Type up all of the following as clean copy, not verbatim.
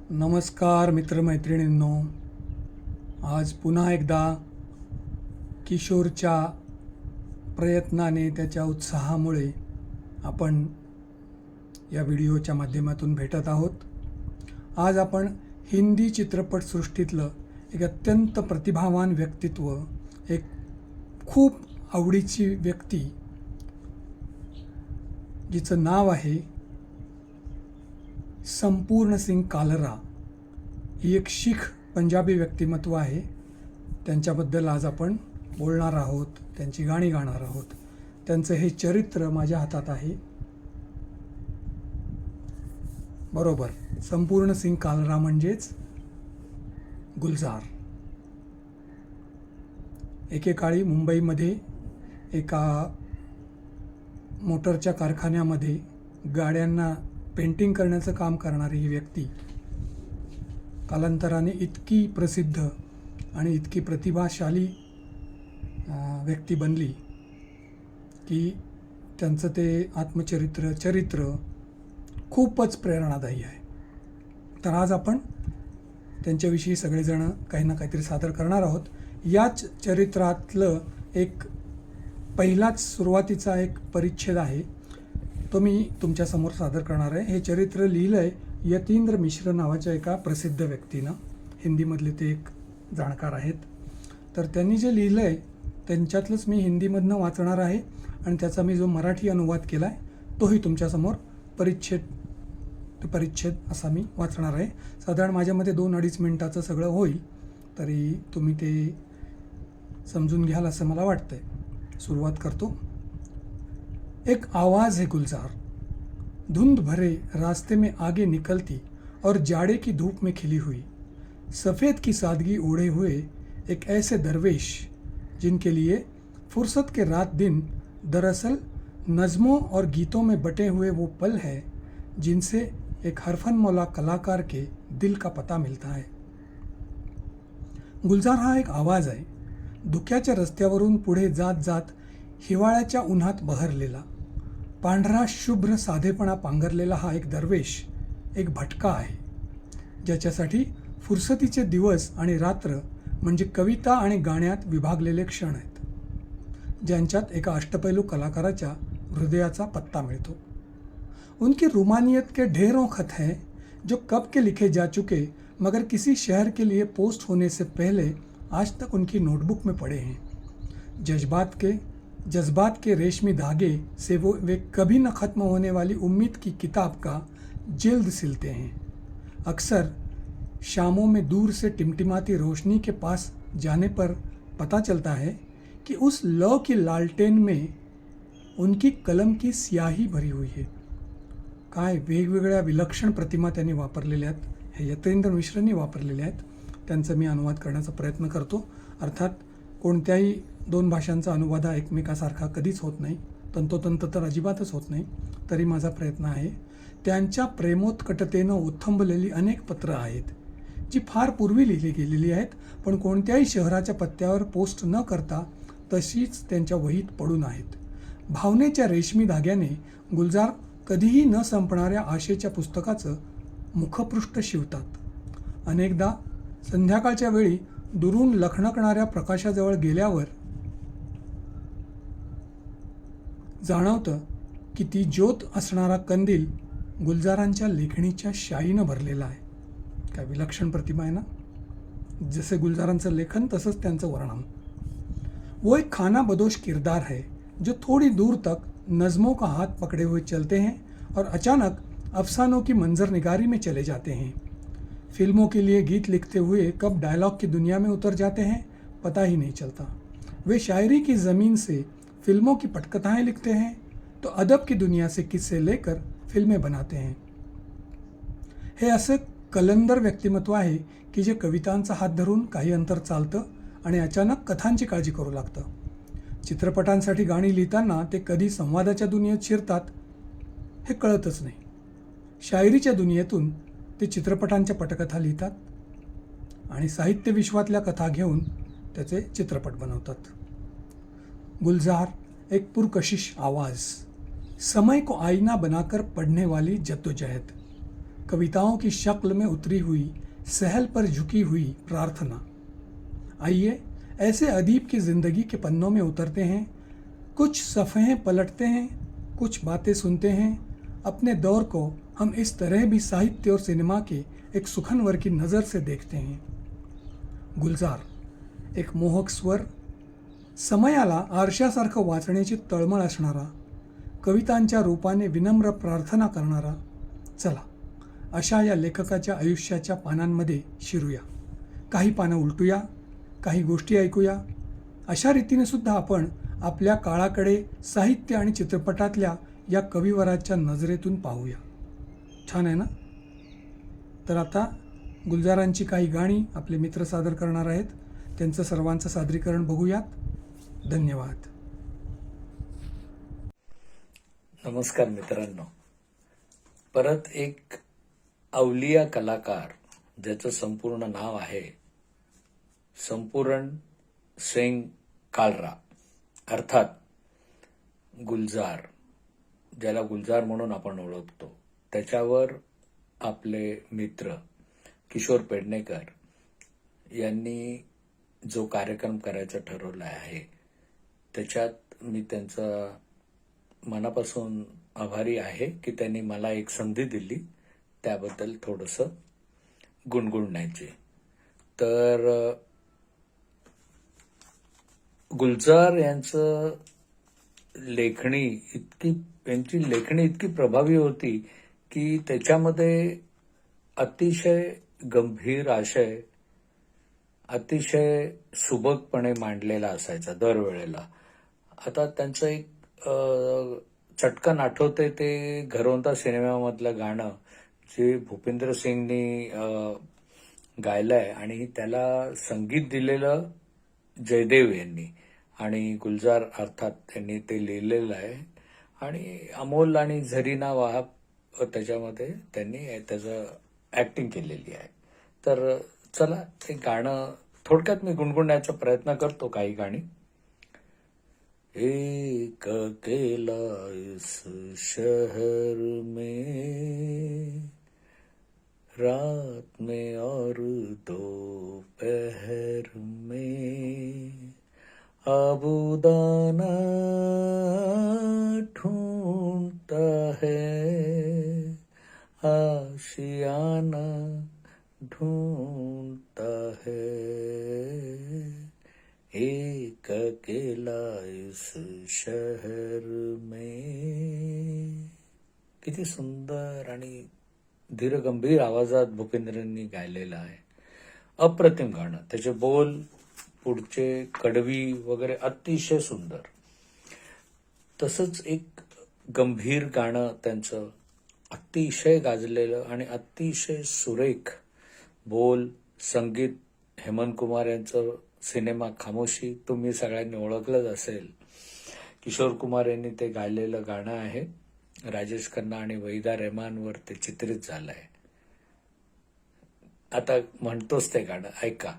नमस्कार मित्रमैत्रिणींनो. आज पुन्हा एकदा किशोरच्या प्रयत्नाने, त्याच्या उत्साहामुळे आपण या व्हिडिओच्या माध्यमातून भेटत आहोत. आज आपण हिंदी चित्रपटसृष्टीतलं एक अत्यंत प्रतिभावान व्यक्तित्व, एक खूप आवडीची व्यक्ती जिचं नाव आहे संपूर्ण सिंग कालरा, ही एक शीख पंजाबी व्यक्तिमत्व आहे. त्यांच्याबद्दल आज आपण बोलणार आहोत, त्यांची गाणी गाणार आहोत. त्यांचं हे चरित्र माझ्या हातात आहे. बरोबर, संपूर्ण सिंग कालरा म्हणजेच गुलजार. एकेकाळी मुंबईमध्ये एका मोटरच्या कारखान्यामध्ये गाड्यांना पेंटिंग करण्याचं काम करणारी ही व्यक्ती कालांतराने इतकी प्रसिद्ध आणि इतकी प्रतिभाशाली व्यक्ती बनली की त्यांचं ते चरित्र खूपच प्रेरणादायी आहे. तर आज आपण त्यांच्याविषयी सगळेजण काही ना काहीतरी सादर करणार आहोत. याच चरित्रातलं एक पहिलाच सुरुवातीचा एक परिच्छेद आहे, तो मी तुमच्यासमोर सादर करणार आहे. हे चरित्र लिहिलं आहे यतींद्र मिश्र नावाच्या एका प्रसिद्ध व्यक्तीनं. हिंदीमधले ते एक जाणकार आहेत. तर त्यांनी जे लिहिलं आहे त्यांच्यातलंच मी हिंदीमधनं वाचणार आहे आणि त्याचा मी जो मराठी अनुवाद केला आहे तोही तुमच्यासमोर परिच्छेद असा मी वाचणार आहे. साधारण माझ्यामध्ये 2-2.5 मिनिटाचं सगळं होईल, तरी तुम्ही ते समजून घ्याल असं मला वाटतंय. सुरुवात करतो. एक आवाज़ है गुलजार, धुंध भरे रास्ते में आगे निकलती और जाड़े की धूप में खिली हुई, सफ़ेद की सादगी ओढ़े हुए एक ऐसे दरवेश जिनके लिए फुर्सत के रात दिन दरअसल नज़मों और गीतों में बटे हुए वो पल है जिनसे एक हरफनमौला कलाकार के दिल का पता मिलता है. गुलजार हा एक आवाज आहे. धुक्याच्या रस्त्यावरून पुढे जात जात हिवाळ्याच्या उन्हात बहरलेला, पांढरा शुभ्र साधेपणा पांघरलेला हा एक दरवेश, एक भटका आहे, ज्याच्यासाठी फुरसतीचे दिवस आणि रात्र म्हणजे कविता आणि गाण्यात विभागलेले क्षण आहेत, ज्यांच्यात एका अष्टपैलू कलाकाराच्या हृदयाचा पत्ता मिळतो. उनकी रूमानियत के ढेरों खत हैं जो कब के लिखे जा चुके मगर किसी शहर के लिए पोस्ट होने से पहले आज तक उनकी नोटबुक में पड़े हैं. जज्बात के रेशमी धागे से वे कभी न ख़त्म होने वाली उम्मीद की किताब का जिल्द सिलते हैं. अक्सर शामों में दूर से टिमटिमाती रोशनी के पास जाने पर पता चलता है कि उस लौ की लालटेन में उनकी कलम की स्याही भरी हुई है. काय वेगवेगळ्या विलक्षण प्रतिमा त्यांनी वापरलेल्या आहेत, हे यतींद्र मिश्रनी वापरलेले आहेत. त्यांचा मी अनुवाद करण्याचा प्रयत्न करतो. अर्थात कोणत्याही 2 भाषांचा अनुवाद हा एकमेकासारखा कधीच होत नाही, तंतोतंत तर अजिबातच होत नाही, तरी माझा प्रयत्न आहे. त्यांच्या प्रेमोत्कटतेनं उत्थंबलेली अनेक पत्रं आहेत, जी फार पूर्वी लिहिली गेलेली आहेत, पण कोणत्याही शहराच्या पत्त्यावर पोस्ट न करता तशीच त्यांच्या वहीत पडून आहेत. भावनेच्या रेशमी धाग्याने गुलजार कधीही न संपणाऱ्या आशेच्या पुस्तकाचं मुखपृष्ठ शिवतात. अनेकदा संध्याकाळच्या वेळी दुरून लखणकणाऱ्या प्रकाशाजवळ गेल्यावर जाणवतं की ती ज्योत असणारा कंदील गुलजारांच्या लेखणीच्या शाईनं भरलेला आहे. काय विलक्षण प्रतिमा आहे ना. जसे गुलजारांचं लेखन तसंच त्यांचं वर्णन. वो एक खाना बदोश किरदार है जो थोड़ी दूर तक नज़मों का हाथ पकड़े हुए चलते हैं और अचानक अफसानों की मंजर निगारी में चले जाते हैं. फिल्मों के लिए गीत लिखते हुए कब डायलॉग की दुनिया में उतर जाते हैं पता ही नहीं चलता. वे शायरी की ज़मीन से फिल्मों की पटकथाएं लिखते हैं तो अदब की दुनिया से किस्से लेकर फिल्में बनाते हैं. हे असे कलंदर व्यक्तिमत्व आहे की जे कवितांचा हात धरून काही अंतर चालतं आणि अचानक कथांची काळजी करू लागतं. चित्रपटांसाठी गाणी लिहिताना ते कधी संवादाच्या दुनियेत शिरतात हे कळतच नाही. शायरीच्या दुनियेतून ते चित्रपटांच्या पटकथा लिहितात आणि साहित्य विश्वातल्या कथा घेऊन त्याचे चित्रपट बनवतात. गुलजार एक पुरकशिश आवाज़, समय को आईना बनाकर पढ़ने वाली जद्दोजहद, कविताओं की शक्ल में उतरी हुई, सहल पर झुकी हुई प्रार्थना। आइए ऐसे अदीब की ज़िंदगी के पन्नों में उतरते हैं, कुछ सफ़हें पलटते हैं, कुछ बातें सुनते हैं। अपने दौर को हम इस तरह भी साहित्य और सिनेमा के एक सुखनवर की नज़र से देखते हैं। गुलजार, एक मोहक स्वर, समयाला आरशासारखं वाचण्याची तळमळ असणारा, कवितांच्या रूपाने विनम्र प्रार्थना करणारा. चला अशा या लेखकाच्या आयुष्याच्या पानांमध्ये शिरूया. काही पानं उलटूया, काही गोष्टी ऐकूया. अशा रीतीने सुद्धा आपण आपल्या काळाकडे साहित्य आणि चित्रपटातल्या या कविवराच्या नजरेतून पाहूया. छान आहे ना? तर आता गुलजारांची काही गाणी आपले मित्र सादर करणार आहेत. त्यांचं सर्वांचं सादरीकरण बघूयात. धन्यवाद. नमस्कार मित्रांनो. परत एक अवलिया कलाकार ज्याचं संपूर्ण नाव आहे संपूर्ण सिंग कालरा, अर्थात गुलजार, ज्याला गुलजार म्हणून आपण ओळखतो, त्याच्यावर आपले मित्र किशोर पेडणेकर यांनी जो कार्यक्रम करायचा ठरवला आहे त्याच्यात मी त्यांचा मनापासून आभारी आहे की त्यांनी मला एक संधी दिली, त्याबद्दल थोडंसं गुणगुणण्याची. तर गुलजार यांची लेखणी इतकी प्रभावी होती की त्याच्यामध्ये अतिशय गंभीर आशय अतिशय सुबकपणे मांडलेला असायचा दरवेळेला. आता त्यांचं एक चटकन आठवते ते घरवंता सिनेमामधलं गाणं जे भूपेंद्र सिंगनी गायलंय आणि त्याला संगीत दिलेलं जयदेव यांनी आणि गुलजार अर्थात त्यांनी ते लिहिलेलं आहे आणि अमोल आणि झरीना वाहब त्याच्यामध्ये त्यांनी त्याचं ऍक्टिंग केलेली आहे. तर चला ते गाणं थोडक्यात मी गुणगुणण्याचा प्रयत्न करतो काही गाणी. एक अकेला इस शहर में रात में और दोपहर में आबूदाना ढूंढता है आशियाना ढूंढता है एक अकेला इस शहर में. किती सुंदर आणि धीरगंभीर आवाजात भूपेंद्रांनी गायलेलं आहे. अप्रतिम गाणं. त्याचे बोल पुढचे कडवी वगैरे अतिशय सुंदर. तसंच एक गंभीर गाणं त्यांचं अतिशय गाजलेलं आणि अतिशय सुरेख बोल संगीत. हेमंत कुमार यांचं सिनेमा खामोशी तुम्ही सगळ्यांनी ओळखलंच असेल. किशोर कुमार यांनी ते गायलेलं गाणं आहे. राजेश खन्ना आणि वहिदा रहमानवर ते चित्रित झालंय. आता म्हणतोच ते गाणं, ऐका.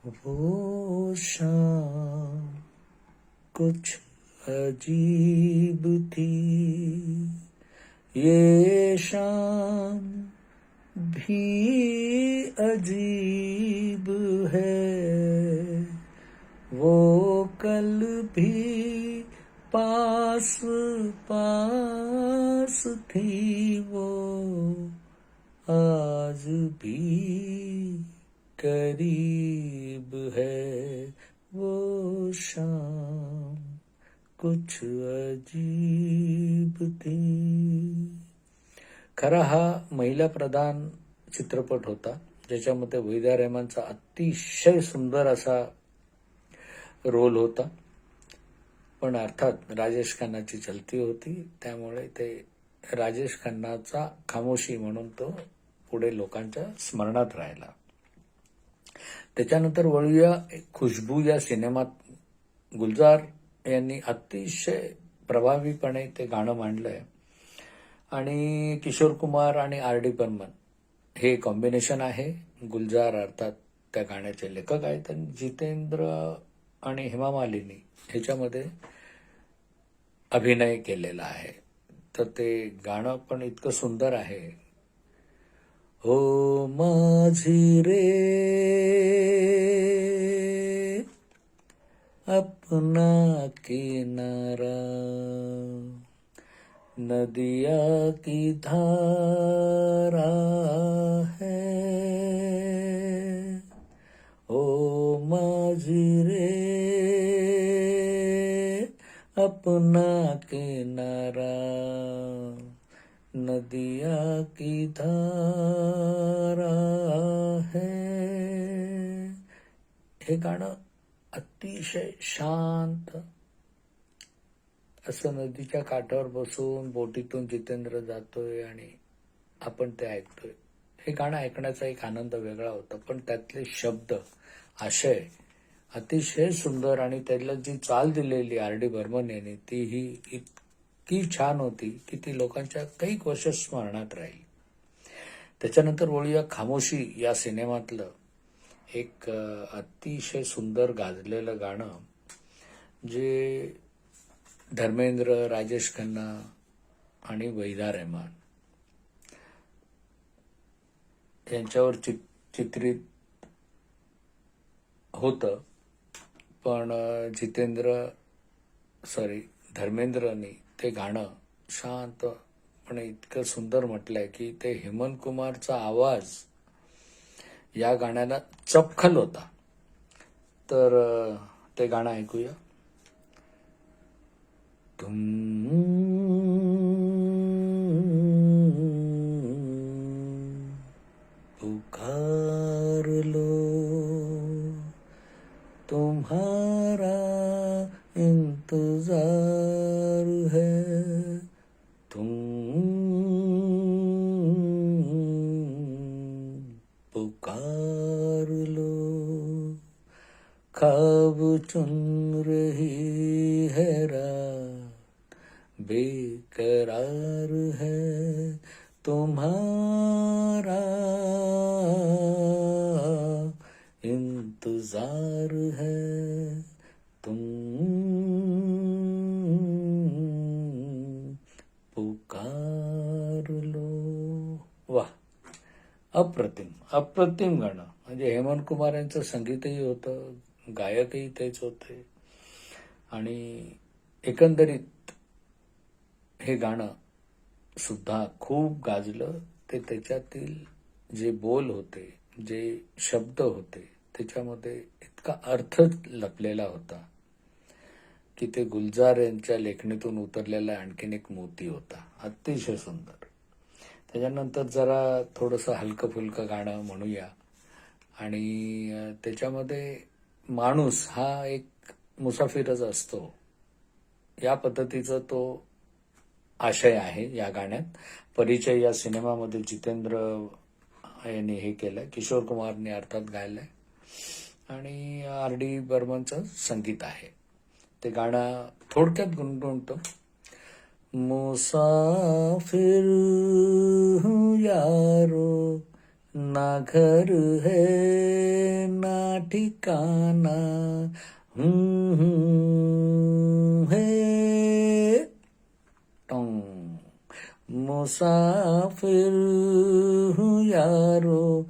वो शाम कुछ अजीब थी, ये शाम भी अजीब है, वो कल भी पास पास थी, वो आज भी करीब है, वो शाम कुछ अजीब थी. खरा हा महिला प्रधान चित्रपट होता ज्याच्यामध्ये वहिदा रहमानचा अतिशय सुंदर असा रोल होता, पण अर्थात राजेश खन्नाची चलती होती, त्यामुळे ते राजेश खन्नाचा खामोशी म्हणून तो पुढे लोकांच्या स्मरणात राहिला. त्याच्यानंतर वळूया खुशबू या सिनेमात. गुलजार यांनी अतिशय प्रभावीपणे ते गाणं मांडलंय आणि किशोर कुमार आणि आर डी बर्मन हे कॉम्बिनेशन आहे. गुलजार अर्थात त्या गाण्याचे लेखक आहेत आणि जितेंद्र आणि हेमा मालिनी ह्याच्यामध्ये अभिनय केलेला आहे. तर ते गाणं पण इतकं सुंदर आहे. हो माझी रे अपना किनारा, नदिया की धारा है, ओ माझी रे अपना किनारा, नदिया की धारा है. हे गाणं अतिशय शांत असं नदीच्या काठावर बसून बोटीतून जितेंद्र जातोय आणि आपण ते ऐकतोय. हे गाणं ऐकण्याचा एक आनंद वेगळा होता, पण त्यातले शब्द, आशय अतिशय सुंदर आणि त्याला जी चाल दिलेली R.D. बर्मन यांनी तीही इतकी छान होती की ती लोकांच्या कैक वर्ष स्मरणात राहील. त्याच्यानंतर वळूया खामोशी या सिनेमातलं एक अतिशय सुंदर गाजलेलं गाणं, जे धर्मेंद्र, राजेश खन्ना आणि वहिदा रहमान यांच्यावर चित्रित होतं. पण धर्मेंद्रनी ते गाणं शांतपणे इतकं सुंदर म्हटलंय की ते हेमंत कुमारचा आवाज या गाण्याला चपखल होता. तर ते गाणं ऐकूया. तुम पुकार लो, तुम्हारा इंतजार है, तुम पुकार लो, ख्वाब चुन रही है रात, बेकरार है तुम्हारा इंतजार है, तुम पुकार लो. वाह, अप्रतिम गाणं. म्हणजे हेमंत कुमार यांचं संगीतही होतं, गायकही तेच होते आणि एकंदरीत हे गाणं सुद्धा खूप गाजलं. ते त्याच्यातील जे बोल होते, जे शब्द होते, त्याच्यामध्ये इतका अर्थ लपलेला होता की ते गुलजार यांच्या लेखणीतून उतरलेला आणखीन एक मोती होता. अतिशय सुंदर. त्याच्यानंतर जरा थोडंसं हलकं फुलकं गाणं म्हणूया आणि त्याच्यामध्ये माणूस हा एक मुसाफिरच असतो या पद्धतीचा तो आशय आहे या गाण्यात. परिचय या सिनेमामध्ये जितेंद्र यांनी हे केलंय, किशोर कुमारने अर्थात गायलंय आणि R.D. बर्मनचं संगीत आहे. ते गाणं थोडक्यात गुणगुणतो. मुसाफिर हूँ यारो, ना घर है ना ठिकाना, है टोंग. मुसाफिर हूँ यारो,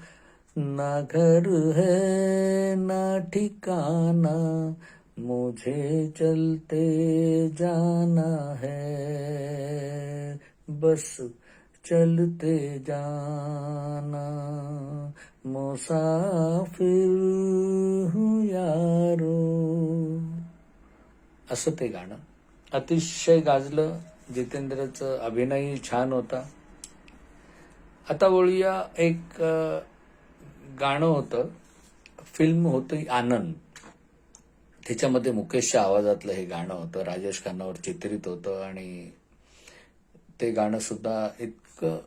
ना घर है ना ठिकाना, मुझे चलते जाना है, बस चलते जाना, मुसाफिर हूँ यारो. असं ते गाणं अतिशय गाजलं. जितेंद्रचं अभिनयही छान होता. आता वळूया एक गाणं होतं, फिल्म होती आनंद. त्याच्यामध्ये मुकेशच्या आवाजातलं हे गाणं होतं, राजेश खन्नावर चित्रित होतं आणि ते गाणं सुद्धा इतकं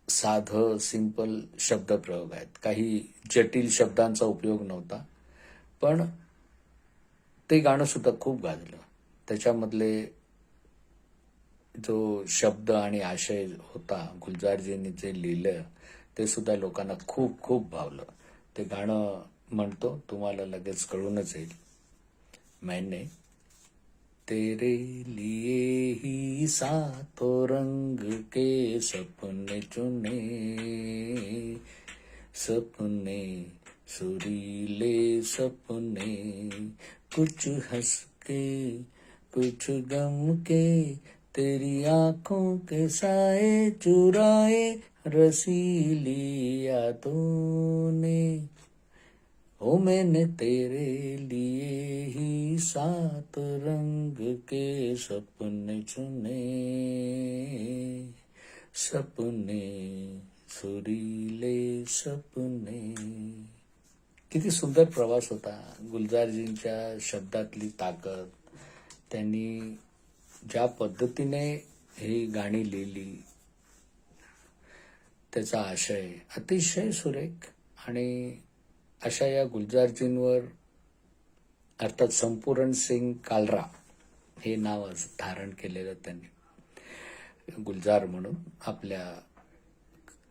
साधं सिंपल शब्दप्रयोग आहेत, काही जटिल शब्दांचा उपयोग नव्हता, पण ते गाणं सुद्धा खूप गाजलं. त्याच्यामधले जो शब्द आणि आशय होता, गुलजारजींनी जे लिहिलं ते सुद्धा लोकांना खूप खूप भावलं. ते गाणं म्हणतो, तुम्हाला लगेच कळूनच येईल. मैंने तेरे लिए ही सातों रंग के सपने चुने, सपने सुरीले सपने, कुछ हंस के कुछ गम के, तेरी आंखों के साए चुराए रसीली यादों ने। ओ मैंने तेरे लिए ही सात रंग के सपने चुने, सपने सुरीले सपने. किती सुंदर प्रवास होता गुलजारजींच्या शब्दातली ताकद. त्यांनी ज्या पद्धतीने ही गाणी लिहिली, त्याचा आशय अतिशय सुरेख. आणि अशा या गुलजारजींवर अर्थात संपूर्ण सिंग कालरा हे नाव धारण केलेलं त्यांनी गुलजार म्हणून आपल्या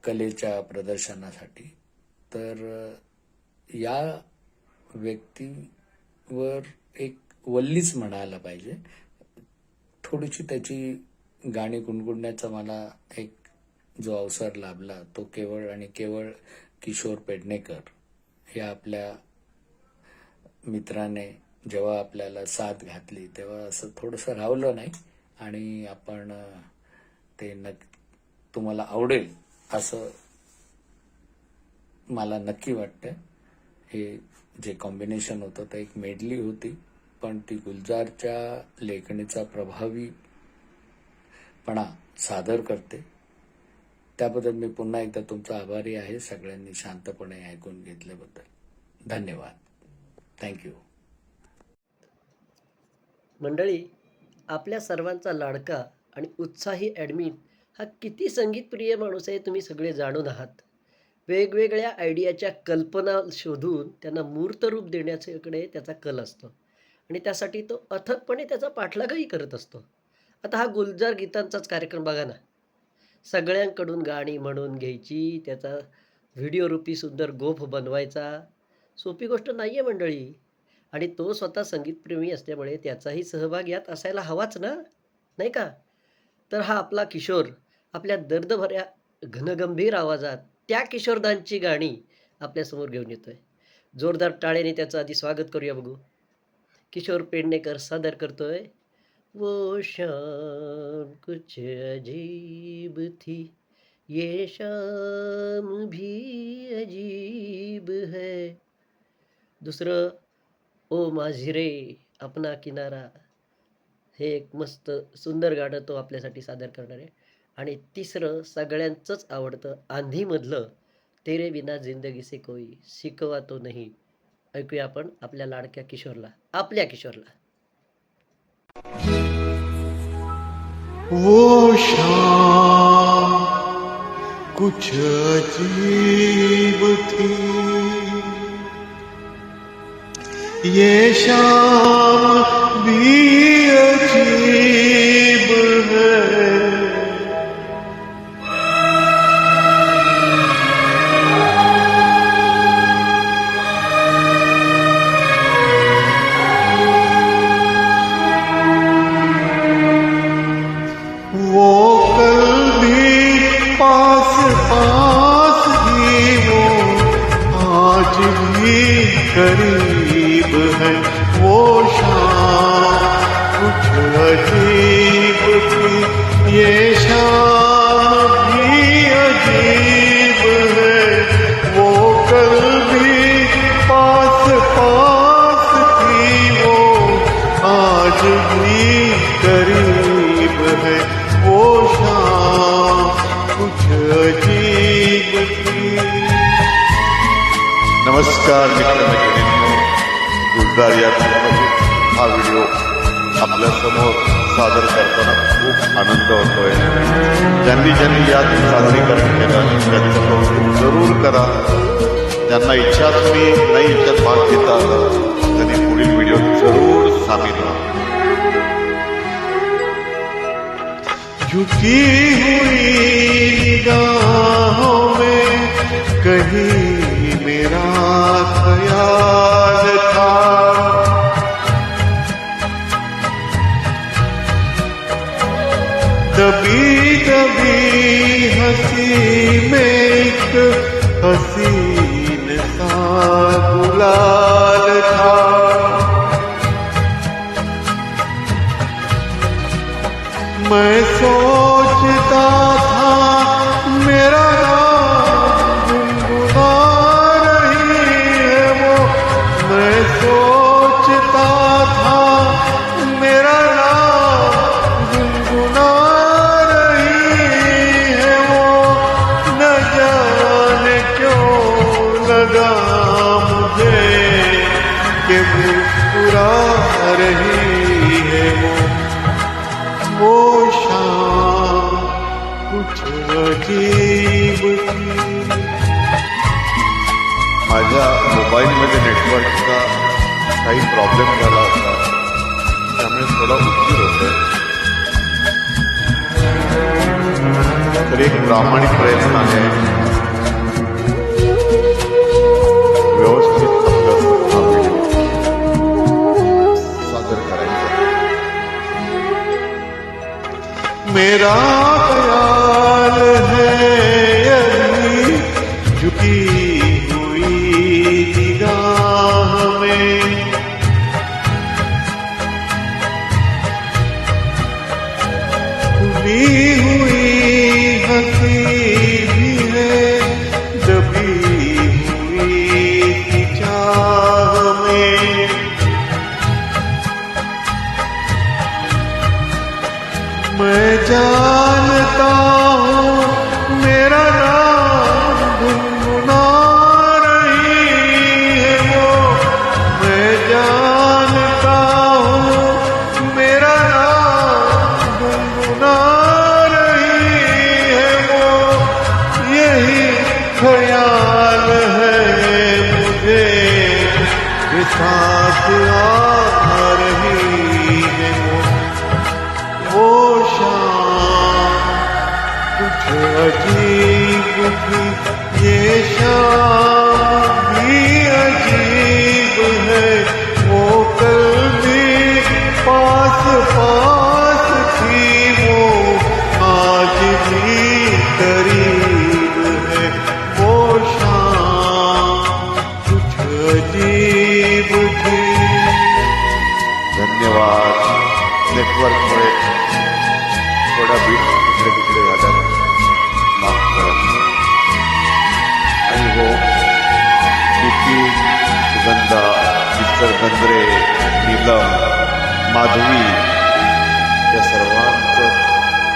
कलेच्या प्रदर्शनासाठी. तर या व्यक्तीवर एक वल्लीच म्हणायला पाहिजे. थोडीशी त्याची गाणी गुणगुणण्याचा मला एक जो अवसर लाभला तो केवळ आणि केवळ किशोर पेडणेकर या आपल्या मित्राने जेव्हा आपल्याला साथ घातली तेव्हा असं थोडंसं राहिलं नाही. आणि आपण ते तुम्हाला आवडेल असं मला नक्की वाटतं. हे जे कॉम्बिनेशन होतं ते एक मेडली होती, पण ती गुलजारच्या लेखणीचा प्रभावीपणा सादर करते. त्याबद्दल मी पुन्हा एकदा तुमचा आभारी आहे. सगळ्यांनी शांतपणे ऐकून घेतल्याबद्दल धन्यवाद. थँक्यू. मंडळी, आपल्या सर्वांचा लाडका आणि उत्साही ॲडमिन हा किती संगीतप्रिय माणूस आहे तुम्ही सगळे जाणून आहात. वेगवेगळ्या आयडियाच्या कल्पना शोधून त्यांना मूर्तरूप देण्याच्याकडे त्याचा कल असतो आणि त्यासाठी तो अथकपणे त्याचा पाठलागही करत असतो. आता हा गुलजार गीतांचाच कार्यक्रम बघा ना. सगळ्यांकडून गाणी म्हणून घ्यायची, त्याचा व्हिडिओरूपी सुंदर गोफ बनवायचा, सोपी गोष्ट नाही आहे मंडळी. आणि तो स्वतः संगीतप्रेमी असल्यामुळे त्याचाही सहभाग यात असायला हवाच ना, नाही का? तर हा आपला किशोर आपल्या दर्दभऱ्या घनगंभीर आवाजात त्या किशोरदांची गाणी आपल्यासमोर घेऊन येतोय. जोरदार टाळ्याने त्याचं आधी स्वागत करूया बघू. किशोर पेडणेकर सादर करतोय वो शाम कुछ अजीब थी, ये शाम भी अजीब है. दुसरं ओ माझी रे अपना किनारा, हे एक मस्त सुंदर गाणं तो आपल्यासाठी सादर करणार आहे. आणि तिसरं सगळ्यांचंच आवडतं आंधीमधलं तेरे बिना जिंदगी से कोई शिकवा तो नहीं. ऐकूया आपण आपल्या लाडक्या किशोरला, आपल्या किशोरला. वो शाम कुछ अजीब थी, ये शाम भी अजीब है. करीब है वो शाम कुछ अजीब थी, ये शाम भी अजीब है. वो कल भी पास पास थी, वो आज भी करीब है. वो शाम कुछ अजीब थी. नमस्कार मित्रमैत्रिणींनो, गुलजार या चित्रपटातील हा व्हिडिओ आपल्यासमोर सादर करताना खूप आनंद होतोय. ज्यांनी ज्यांनी यात सादरीकरण केलं त्यांचं कौतुक जरूर करा. ज्यांना इच्छा असली नाही इच्छात भाग घेता आला त्यांनी पुढील व्हिडिओ जरूर सामील व्हा. झुकी हुई निगाहों में कहीं मेरा ख्याल था, के मुस्कुरा रही है वो शाम कुछ अजीब थी। माझ्या मोबाईलमध्ये नेटवर्कचा काही प्रॉब्लेम झाला होता, त्यामुळे थोडा उशीर होतोय. तर एक प्रामाणिक प्रयत्न आहे व्यवस्थित आपला हा व्हिडिओ सादर करायचा. मेरा ख्याल है यही झुकी हुई निगाह में खुली हुई हंसी भी है दबी हुई चाह में. मैं जानता हूँ मेरा नाम गुनगुना रही है वो. मैं जानता हूँ मेरा नाम गुनगुना रही है वो. यही ख्याल है मुझे कि साथ आ रही है वो शाम कुछ अजीब थी. ये शाम भी अजीब है, वो कल भी पास पास थी, वो आज भी करीब है. वो शाम कुछ अजीब थी. धन्यवाद. नेटवर्कमुळे थोडा बीट इकडे तिकडे झाला, माफ करा. आणि हो, नितीन, सुगंधा, मिस्टर बंद्रे, नीलम, माधवी या सर्वांचं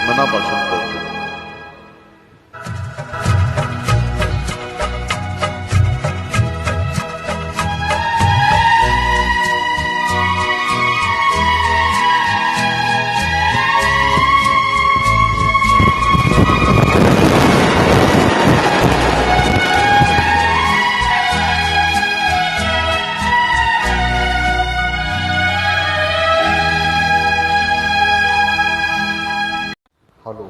मनापासून कौतुक. हॅलो.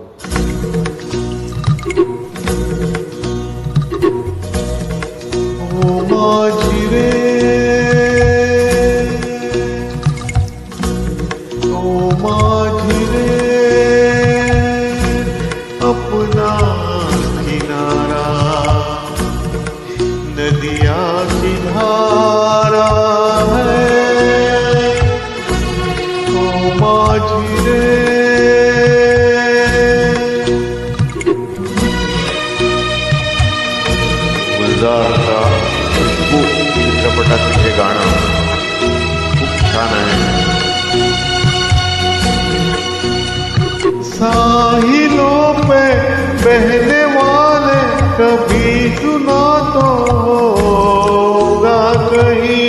ओ माझी रे, ओ माझी रे, अपना किनारा नदिया की धारा है. ओ माझी रे, गुलजारचा खुशबू चित्रपटातील हे गाणं खूप छान आहे. साहिलों पे बहने वाले कभी सुना तो होगा कहीं.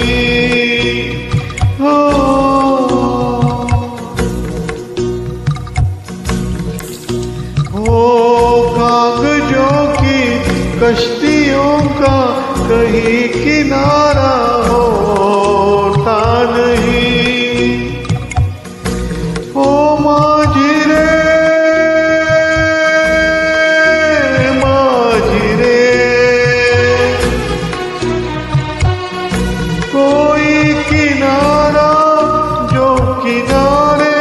हो कागजों की कश्तियों का कहीं किनारा होता नहीं. ओ माझी रे, माझी रे, कोई किनारा जो किनारे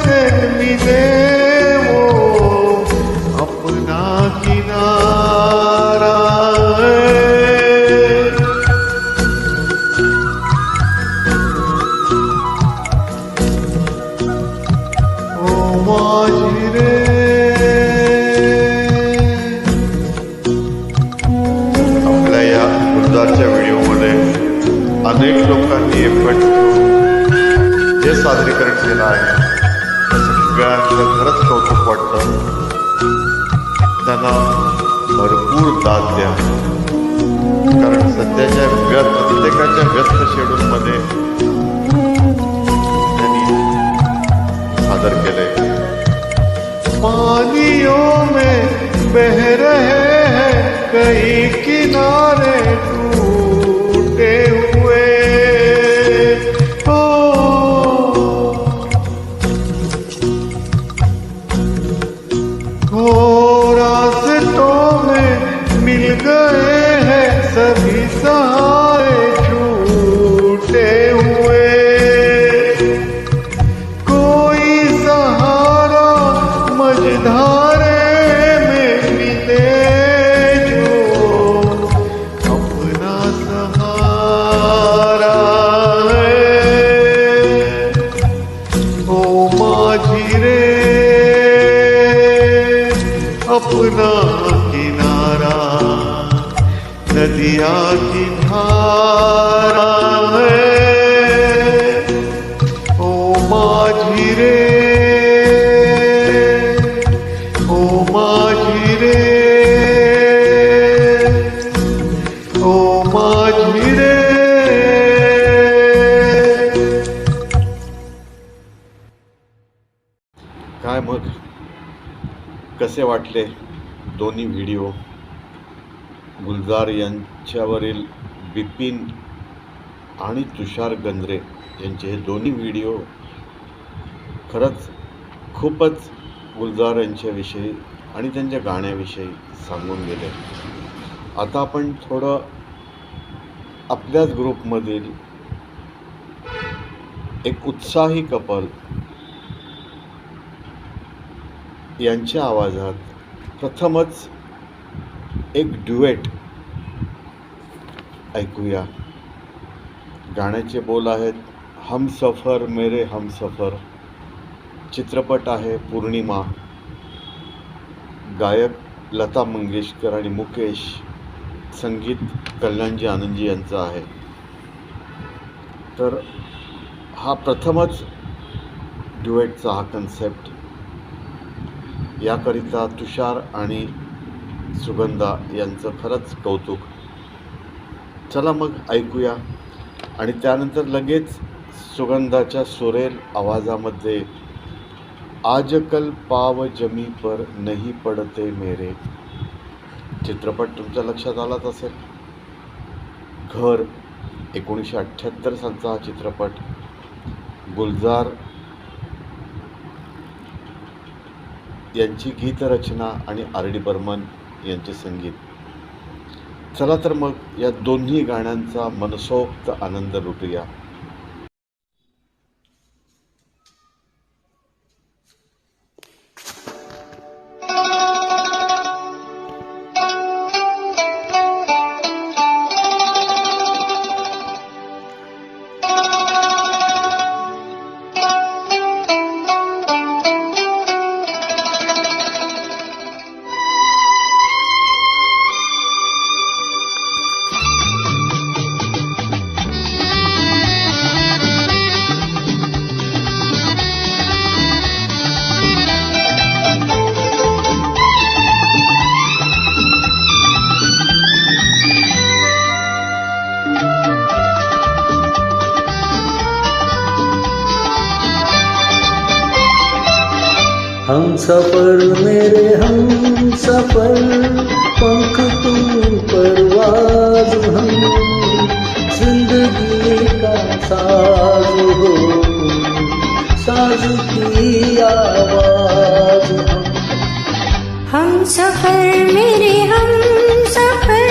से मिले वो अपना किनारा है. ओ माझी रे. आपल्या या गुलजारच्या व्हिडिओमध्ये अनेक लोकांनी एफर्ट घेऊन जे सादरीकरण केलं आहे त्या सगळ्यांचं खरंच कौतुक वाटतं. त्यांना भरपूर दाद द्या. कारण सध्याच्या प्रत्येकाच्या व्यस्त शेड्यूलमध्ये त्यांनी सादर केलंय. पानियों में बह रहे हैं कई किनारे टूटे हुए हो रास्तों में मिल गए हैं सभी सहारे छूटे हुए. कोई सहारा मझधारे में मिले जो अपना सहारा है. ओ माझी रे अपना किनारा नदिया की धारा है. ओ माझी रे ओ माझी रे ओ माझी रे. काय मग कसे वाटले दोन्ही व्हिडिओ? गुलजार यांच्यावरील बिपिन आणि तुषार गंद्रे यांचे हे दोन्ही व्हिडिओ खरंच खूपच गुलजार यांच्याविषयी आणि त्यांच्या गाण्याविषयी सांगून गेले. आता आपण थोडं आपल्याच ग्रुपमधील एक उत्साही कपल यांच्या आवाजात प्रथमच एक ड्युएट ऐकूया. गाण्याचे बोल आहेत हम सफर मेरे हम सफर. चित्रपट आहे पूर्णिमा. गायक लता मंगेशकर आणि मुकेश. संगीत कल्याणजी आनंदजी यांचं आहे. तर हा प्रथमच ड्युएटचा हा कन्सेप्ट. याकरिता तुषार आणि सुगंधा यांचं खरंच कौतुक. चला मग ऐकूया आणि त्यानंतर लगेच सुगंधाच्या सुरेल आवाजामध्ये आजकल पाव जमी पर नहीं पडते मेरे. चित्रपट तुमच्या लक्षात आलाच असेल. घर 1978 सालचा हा चित्रपट. गुलजार यांची गीतरचना आणि R.D. बर्मन यांचे संगीत. चला तर मग या दोन्ही गाण्यांचा मनसोक्त आनंद लुटूया. हम सफर मेरे हम सफर, पंख तुम परवाज हम, जिंदगी का साज हो तुम, साज की आवाज हम सफर मेरे हम सफर,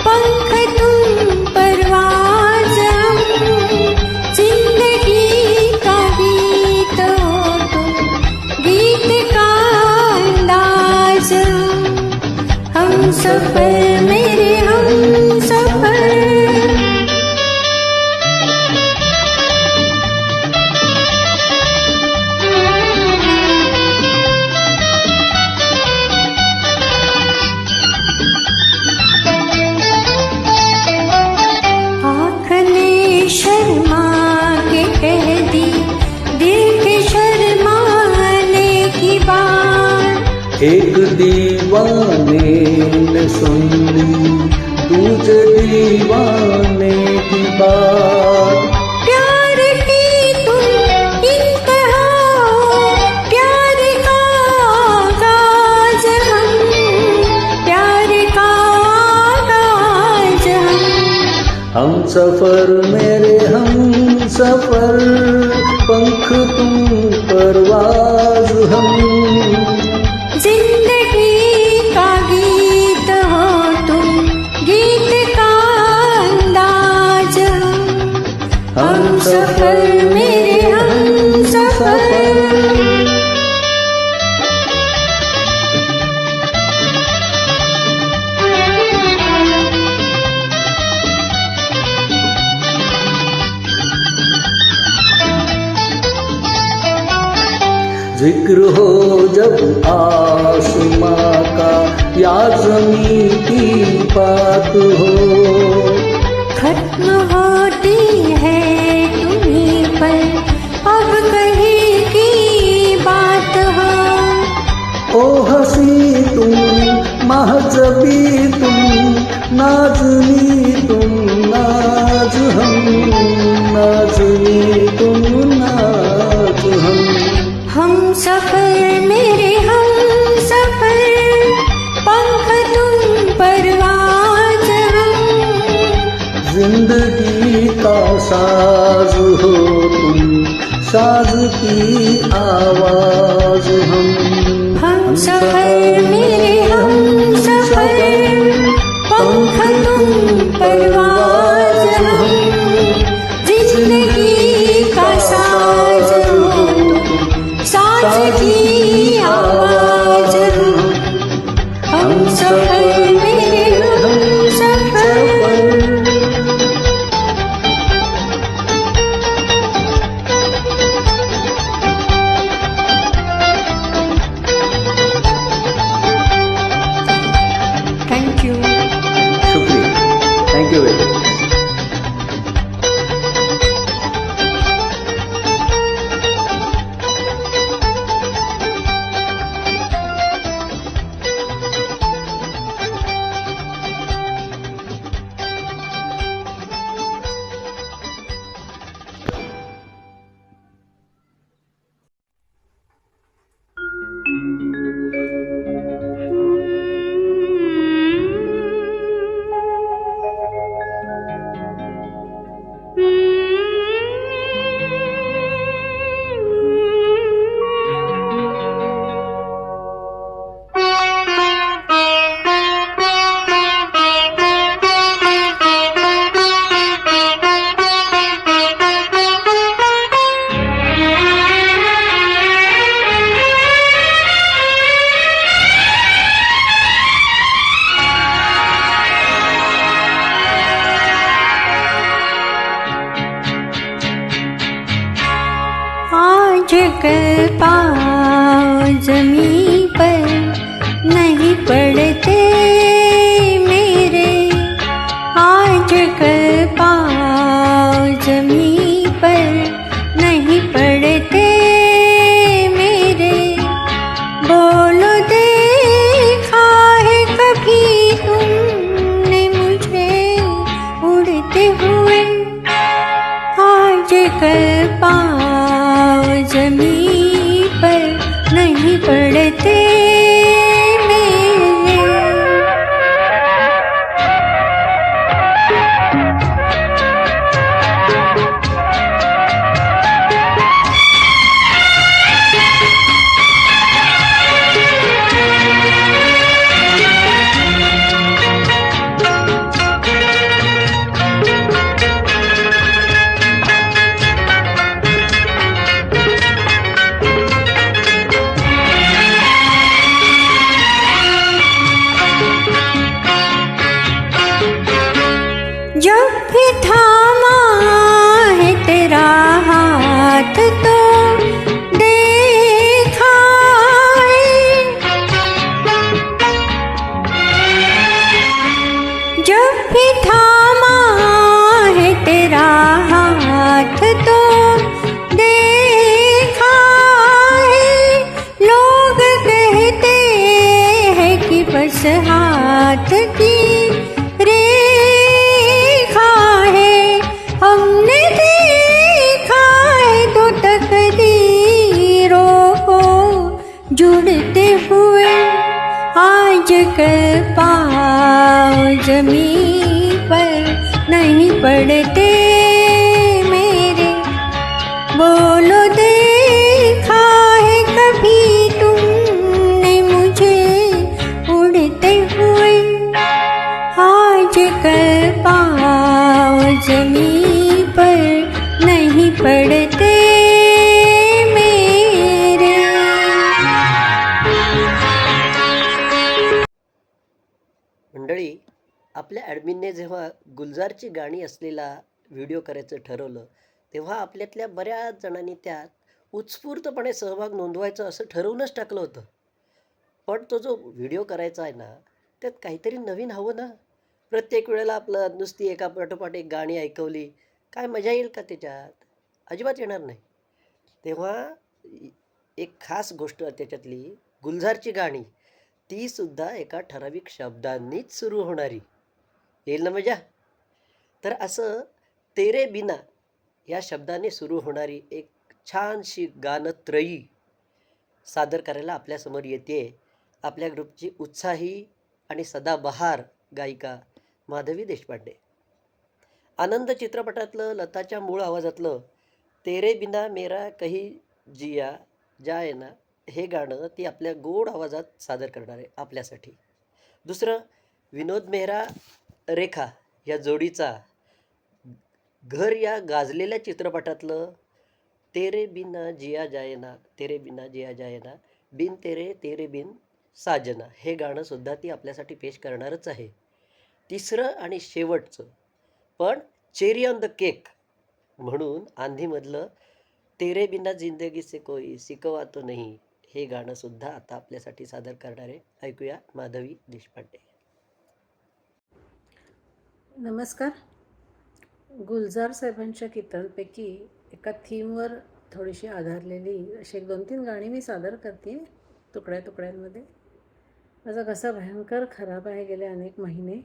पंख तुम परवाज हम, जिंदगी का गीत हो तुम, गीत का अंदाज हम सफर मेरे हम सफर। शर्मा के कह दी दिल के शर्माने की बात, एक दीवाने ने सुन ली तुझे दीवाने की बात। प्यार की तुम इंतहा प्यार का आगाज हम प्यार का आगाज हम सफर मेरे हम सफर, पंख तुम परवाज हम। जिंदगी का गीत हो तुम गीत का अंदाज हम सफर मेरे हम सफर। जिक्र हो जब आसमां का या ज़मीं की बात हो, खत्म होती है तुम्हीं पर अब कहीं की बात हो। ओ हसी तुम महजबी तुम नाज़नी तुम नाज हम, नाज़नी तुम नाज हम सफर मेरे हम सफर, पंख तुम परवाज हम। जिंदगी का साज हो तुम, साज की आवाज हम सफर मेरे हम सफर, पंख तुम परवाज हम। जिंदगी का साज हो तुम, साज की आवाज हम सफर मेरे हम सफर। Thank you. शुक्रिया, थैंक यू वेरी मच। कल पाँव जमीन पर नहीं पड़ते मेरे, आज कल पाँव जमीन पर नहीं पड़ते मेरे। बोलो देखा है कभी तुमने मुझे उड़ते हुए, आज कल पाँव जमीन पर नहीं पड़ते मेरे। जब भी थामा है तेरा हाथ तो देखा है, जब भी थामा है तेरा हाथ तो देखा है। लोग कहते हैं कि बस हाथ की रे कर पाँव जमीन पर नहीं पड़ते मेरे। बोलो देखा है कभी तुमने मुझे उड़ते हुए? आज कर पाँव जमीन पर नहीं पड़ते मेरे। मंडळी, आपल्या ॲडमिनने जेव्हा गुलजारची गाणी असलेला व्हिडिओ करायचं ठरवलं तेव्हा आपल्यातल्या बऱ्याच जणांनी त्यात उत्स्फूर्तपणे सहभाग नोंदवायचा असं ठरवूनच टाकलं होतं. पण तो जो व्हिडिओ करायचा आहे ना, त्यात काहीतरी नवीन हवं ना. प्रत्येक वेळेला आपलं नुसती एका पाठोपाठ एक गाणी ऐकवली, काय मजा येईल का त्याच्यात? अजिबात येणार नाही. तेव्हा एक खास गोष्ट त्याच्यातली गुलजारची गाणी, ती सुद्धा एका ठराविक शब्दांनीच सुरू होणारी. येईल ना मजा? तर असं तेरे बिना या शब्दाने सुरू होणारी एक छानशी गानत्रयी सादर करायला आपल्यासमोर येते आपल्या ग्रुपची उत्साही आणि सदाबहार गायिका माधवी देशपांडे. आनंद चित्रपटातलं लताच्या मूळ आवाजातलं तेरे बिना मेरा कही जिया जाए ना हे गाणं ती आपल्या गोड आवाजात सादर करणार आहे आपल्यासाठी. दुसरं विनोद मेहरा रेखा या जोडीचा घर या गाजलेल्या चित्रपटातलं तेरे बिना जिया जाए ना, तेरे बिना जिया जाए ना, बिन तेरे तेरे बिन साजना हे गाणं सुद्धा ती आपल्यासाठी पेश करणारच आहे. तिसरं आणि शेवटचं पण चेरी ऑन द केक म्हणून आंधीमधलं तेरे बिना जिंदगी से कोई सिकवा तो नहीं हे गाणं सुद्धा आता आपल्यासाठी सादर करणारे ऐकूया माधवी देशपांडे. नमस्कार. गुलजार साहेबांच्या गीतांपैकी एका थीमवर थोडीशी आधारलेली अशी 1-2-3 गाणी मी सादर करते तुकड्या तुकड्यांमध्ये. माझा घसा भयंकर खराब आहे गेले अनेक महिने,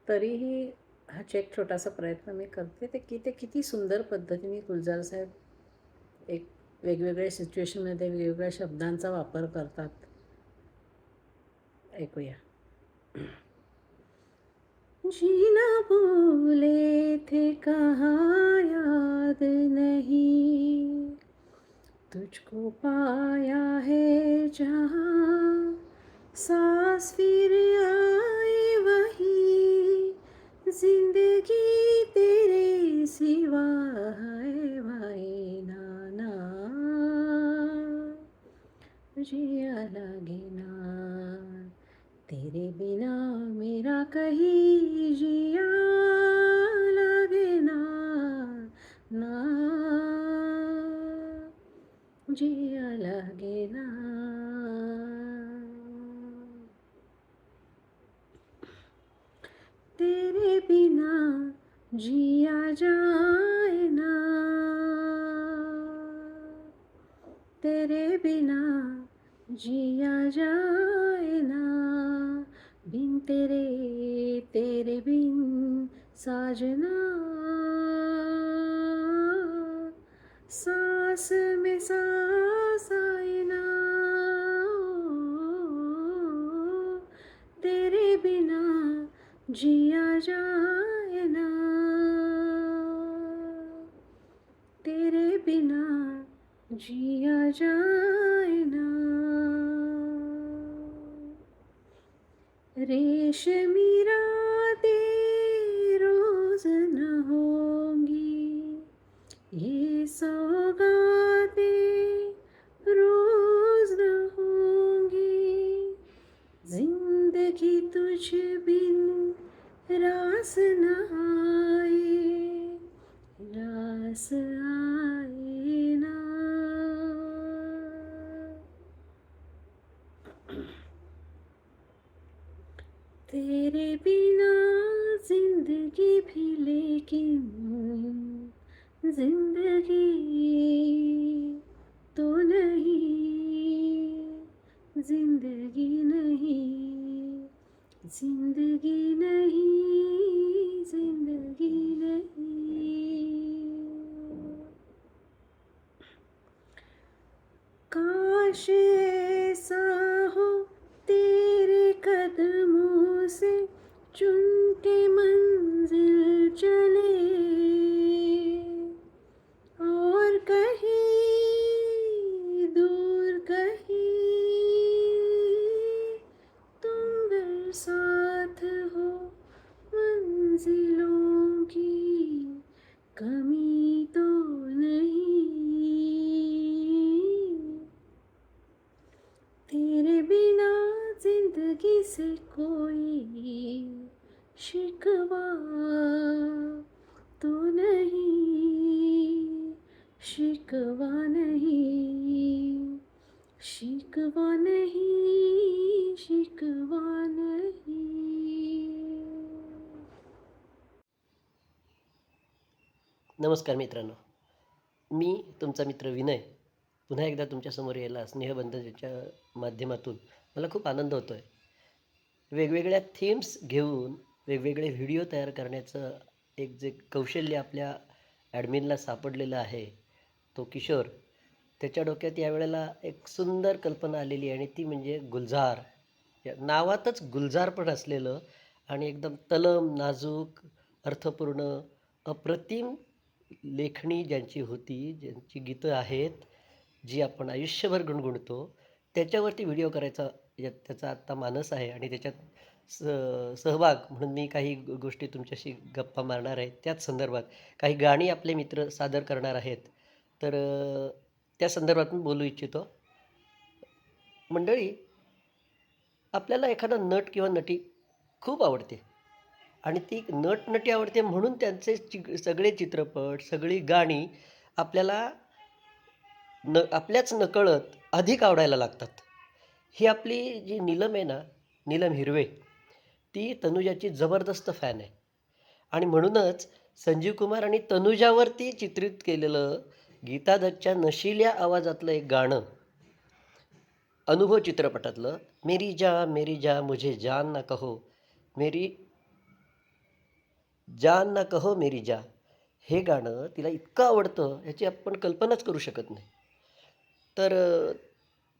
तरीही हा एक छोटासा प्रयत्न मी करते. ते किती सुंदर पद्धतीने गुलजार साहेब एक वेगवेगळ्या सिच्युएशनमध्ये वेगवेगळ्या शब्दांचा वापर करतात. ऐकूया. जीना भूले थे कहाँ याद नहीं, तुझको पाया है जहाँ, सांस फिर आई वही, जिंदगी तेरे सिवा है भाई नाना, जिया लगे ना तेरे बिना मेरा कहीं जिया लगे ना, ना जिया लगे ना. तेरे बिना जिया जाए ना, तेरे बिना जिया जाए ना, बिन तेरे तेरे बिन साजना, सांस में सांस आए ना, तेरे बिना जिया जाए ना, तेरे बिना जिया जाए ना. रेशमी रातें रोज न होंगी, ये सौगातें रोज न होंगी, जिंदगी तुझ बिन रास न आए, रास आए ना. तेरे बिना जिंदगी भी लेकिन जिंदगी तो नहीं, जिंदगी नहीं, जिंदगी नहीं, जिंदगी नहीं. काश ऐसा हो तेरे से कोई शिकवा तो नहीं, शिकवा नहीं, शिकवा नहीं, शिकवा नहीं. नमस्कार मित्रांनो, मी तुमचा मित्र विनय पुन्हा एकदा तुमच्यासमोर यायला स्नेहबंधनाच्या माध्यमातून मला खूप आनंद होतो आहे. वेगवेगळ्या थीम्स घेऊन वेगवेगळे व्हिडिओ तयार करण्याचं एक जे कौशल्य आपल्या ॲडमिनला सापडलेलं आहे, तो किशोर, त्याच्या डोक्यात यावेळेला एक सुंदर कल्पना आलेली आहे आणि ती म्हणजे गुलजार. या नावातच गुलजार पण असलेलं आणि एकदम तलम, नाजूक, अर्थपूर्ण, अप्रतिम लेखणी ज्यांची होती, ज्यांची गीतं आहेत, जी आपण आयुष्यभर गुणगुणतो, त्याच्यावरती व्हिडिओ करायचा त्याचा आत्ता मानस आहे. आणि त्याच्यात सहभाग म्हणून मी काही गोष्टी तुमच्याशी गप्पा मारणार आहे. त्याच संदर्भात काही गाणी आपले मित्र सादर करणार आहेत, तर त्या संदर्भात मी बोलू इच्छितो. मंडळी, आपल्याला एखादा नट किंवा नटी खूप आवडते आणि ती नट नटी आवडते म्हणून त्यांचे सगळे चित्रपट, सगळी गाणी आपल्याला आपल्याच नकळत अधिक आवडायला लागतात. ही आपली जी नीलम आहे ना, नीलम हिरवे, ती तनुजाची जबरदस्त फॅन आहे. आणि म्हणूनच संजीव कुमार आणि तनुजावरती चित्रित केलेलं गीता दत्तच्या नशिल्या आवाजातलं एक गाणं, अनुभव चित्रपटातलं, मेरी जा मुझे जान ना कहो, मेरी जान ना कहो मेरी जा, हे गाणं तिला इतकं आवडतं याची आपण कल्पनाच करू शकत नाही. तर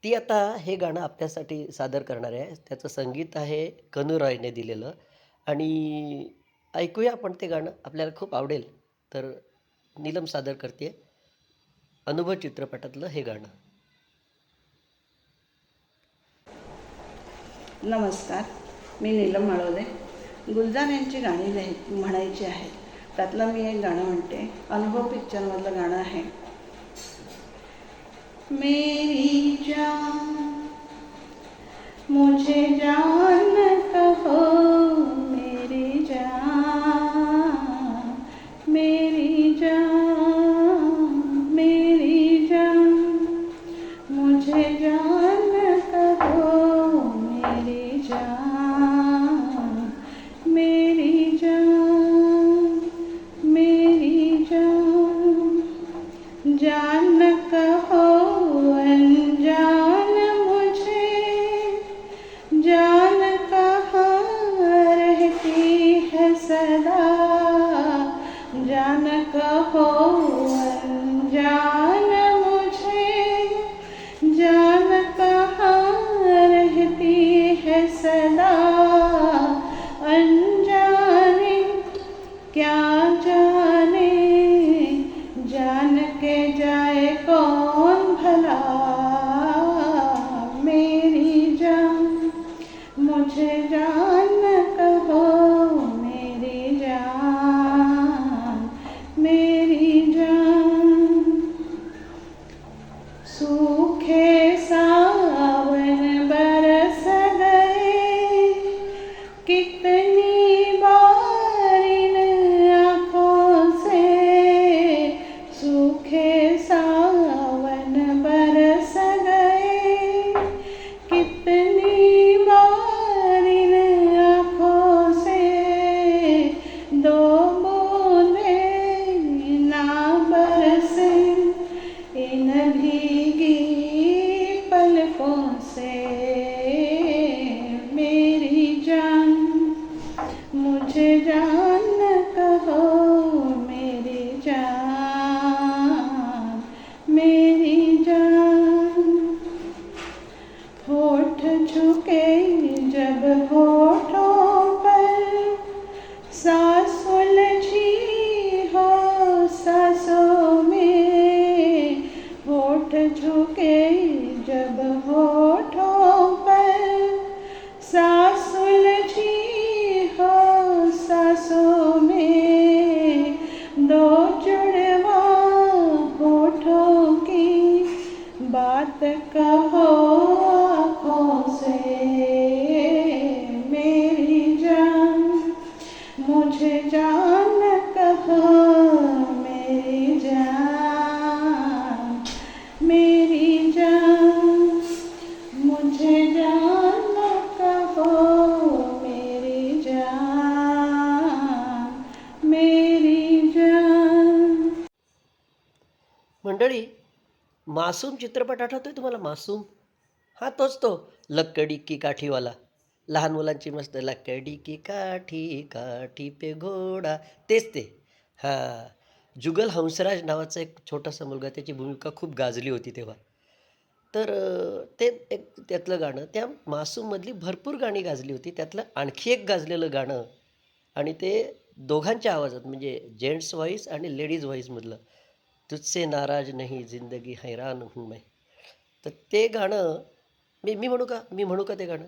ती आता हे गाणं आपल्यासाठी सादर करणार आहे. त्याचं संगीत आहे कनू रॉयने दिलेलं आणि ऐकूया आपण ते गाणं, आपल्याला खूप आवडेल. तर नीलम सादर करते अनुभव चित्रपटातलं हे गाणं. नमस्कार, मी नीलम माळवदे. गुलजार यांची गाणी म्हणायची आहेत. त्यातलं मी एक गाणं म्हणते. अनुभव पिक्चरमधलं गाणं आहे. मेरी जान मुझे जान कहो, मेरी जान, मेरी जान, मेरी जान, मुझे जान कहो, मेरी जान, मेरी जान, मेरी जान, जान कहो अनजान मुझे, जान कहाँ रहती है सदा, जान कहो अनजान मुझे, जान कहाँ रहती है सदा, अनजाने क्या जाने, जान के जाए कौन भला, मेरी जान मुझे जान कहो, मेरी जान, मेरी जान. सूखे सावन बरस गए, कितनी बार इन आँखों मंडळी, मासूम चित्रपट आठवतोय तुम्हाला? मासूम, हा तोच तो लक्कडी की काठीवाला, लहान मुलांची मस्त लक्कडी की काठी काठी पे घोडा, तेच ते. हां, जुगल हंसराज नावाचा एक छोटासा मुलगा, त्याची भूमिका खूप गाजली होती तेव्हा. तर ते एक त्यातलं गाणं, त्या मासूममधली भरपूर गाणी गाजली होती. त्यातलं आणखी एक गाजलेलं गाणं, आणि ते दोघांच्या आवाजात, म्हणजे जेंट्स व्हॉईस आणि लेडीज व्हॉईसमधलं, तुझसे नाराज नहीं जिंदगी हैरान हूँ मैं. तर ते गाणं मी म्हणू का ते गाणं?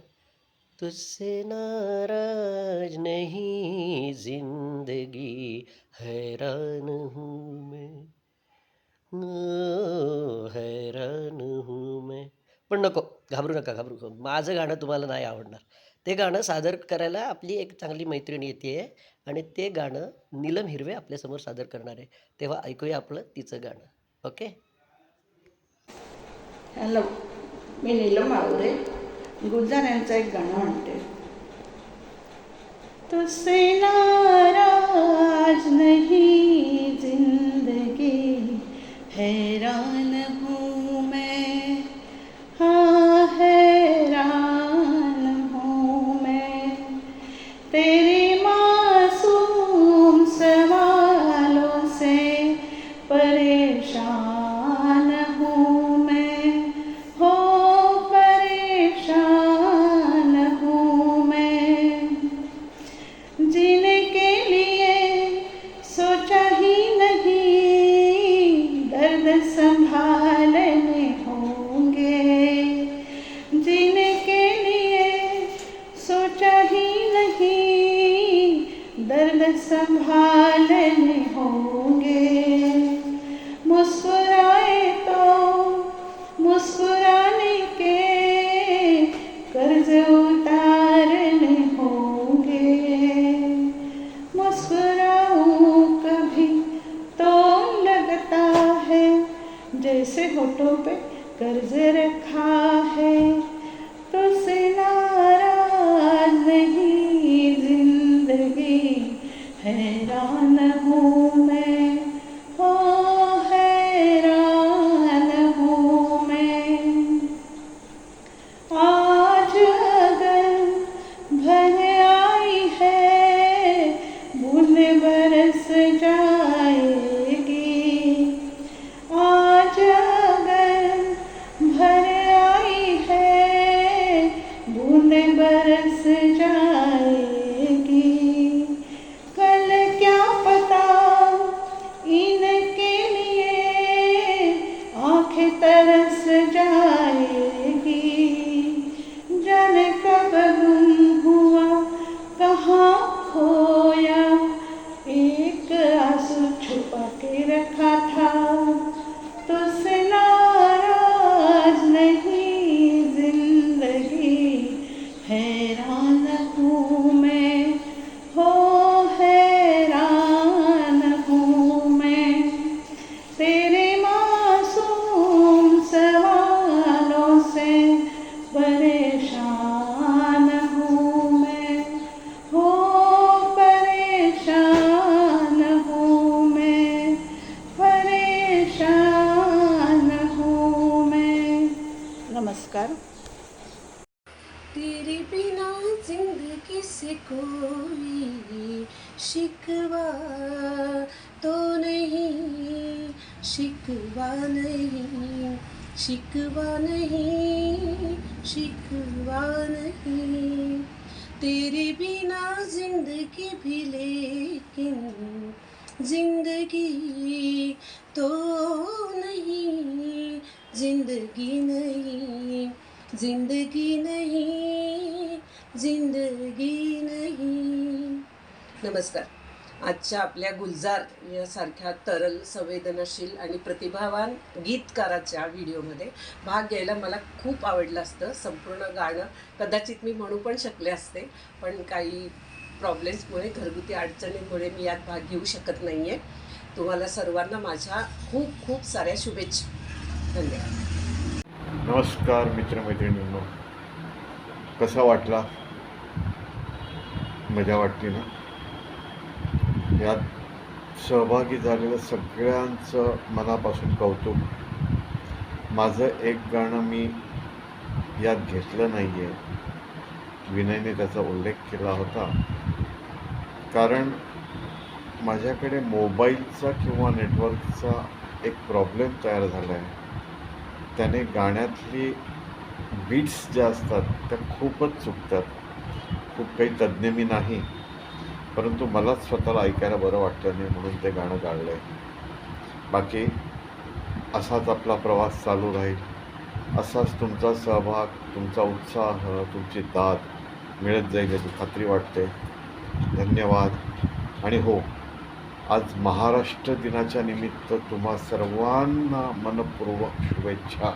तुझसे नाराज नहीं जिंदगी हैरान हूँ मैं, हैरान हूँ मैं. पण नको, घाबरू नका, माझं गाणं तुम्हाला नाही आवडणार. ते गाणं सादर करायला आपली एक चांगली मैत्रीण येते आहे, आणि ते गाणं नीलम हिरवे आपल्यासमोर सादर करणार आहे. तेव्हा ऐकूया आपलं तिचं गाणं. ओके. हॅलो, मी नीलम माळुदे. गुलजार यांचं एक गाणं म्हणते. तुझसे नाराज नहीं जिंदगी हैरान हूँ मैं, हाँ हैरान हूँ मैं, तेरे मासूम सवालों से परेशान हूँ मैं, हो परेशान हूँ मैं, जीने के लिए सोचा ही नहीं, दर्द संभालने होंगे, जीने के लिए सोचा ही नहीं, दर्द संभालने होंगे, मुस्कुराए तो मुस्कुराने के कर्ज उतारने होंगे, मुस्कुराऊं कभी तो लगता है जैसे होठों पे कर्ज रखा है, तुझसे नाराज नहीं जिंदगी हैरान हूँ मैं, हो हैरान हूँ मैं. आज अगर भर आई है बूंद बरस जाएगी, आज अगर भर आई है बूंद बरस जाएगी, कल क्या पता इनके लिए आंखें तरस जाएगी, जाने कब गुम हुआ कहाँ खोया, एक आंसू छुपा के रखा था, तुझसे नाराज नहीं जिंदगी हैरान हूँ मैं, हो हैरान हूँ मैं, तेरे मासूम सवालों से परेशान हूँ मैं, हो परेशान हूँ मैं, परेशान हूँ मैं. नमस्कार. तेरे बिना जिंदगी से कोई शिकवा तो नहीं, शिकवा नहीं, शिकवा नहीं, शिकवा नहीं, तेरे बिना जिंदगी भी लेकिन जिंदगी तो नहीं, जिंदगी नहीं, जिंदगी नहीं, जिंदगी नहीं. नमस्कार. आजच्या आपल्या गुलजार यासारख्या तरल, संवेदनशील आणि प्रतिभावान गीतकाराच्या व्हिडिओमध्ये भाग घ्यायला मला खूप आवडलं असतं. संपूर्ण गाणं कदाचित मी म्हणू पण शकले असते, पण काही प्रॉब्लेम्समुळे, घरगुती अडचणींमुळे मी यात भाग घेऊ शकत नाही आहे. तुम्हाला सर्वांना माझ्या खूप खूप साऱ्या शुभेच्छा. धन्यवाद. नमस्कार मित्रमैत्रिणींनो, कसा वाटला? मजा वाटली ना? यात सहभागी झालेल्या सगळ्यांचं मनापासून कौतुक. माझं एक गाणं मी यात घेतलं नाही आहे. विनयने त्याचा उल्लेख केला होता. कारण माझ्याकडे मोबाईलचा किंवा नेटवर्कचा एक प्रॉब्लेम तयार झाला आहे. त्याने गाण्यातली बीट्स ज्या असतात त्या खूपच चुकतात. खूप काही तज्ज्ञ मी नाही, परंतु मलाच स्वतःला ऐकायला बरं वाटतं नाही म्हणून ते गाणं गायलं आहे. बाकी असाच आपला प्रवास चालू राहील. असाच तुमचा सहभाग, तुमचा उत्साह, तुमची दाद मिळत जाईल याची खात्री वाटते. धन्यवाद. आणि हो, आज महाराष्ट्र दिनाच्या निमित्त तुम्हा सर्वांना मनपूर्वक शुभेच्छा.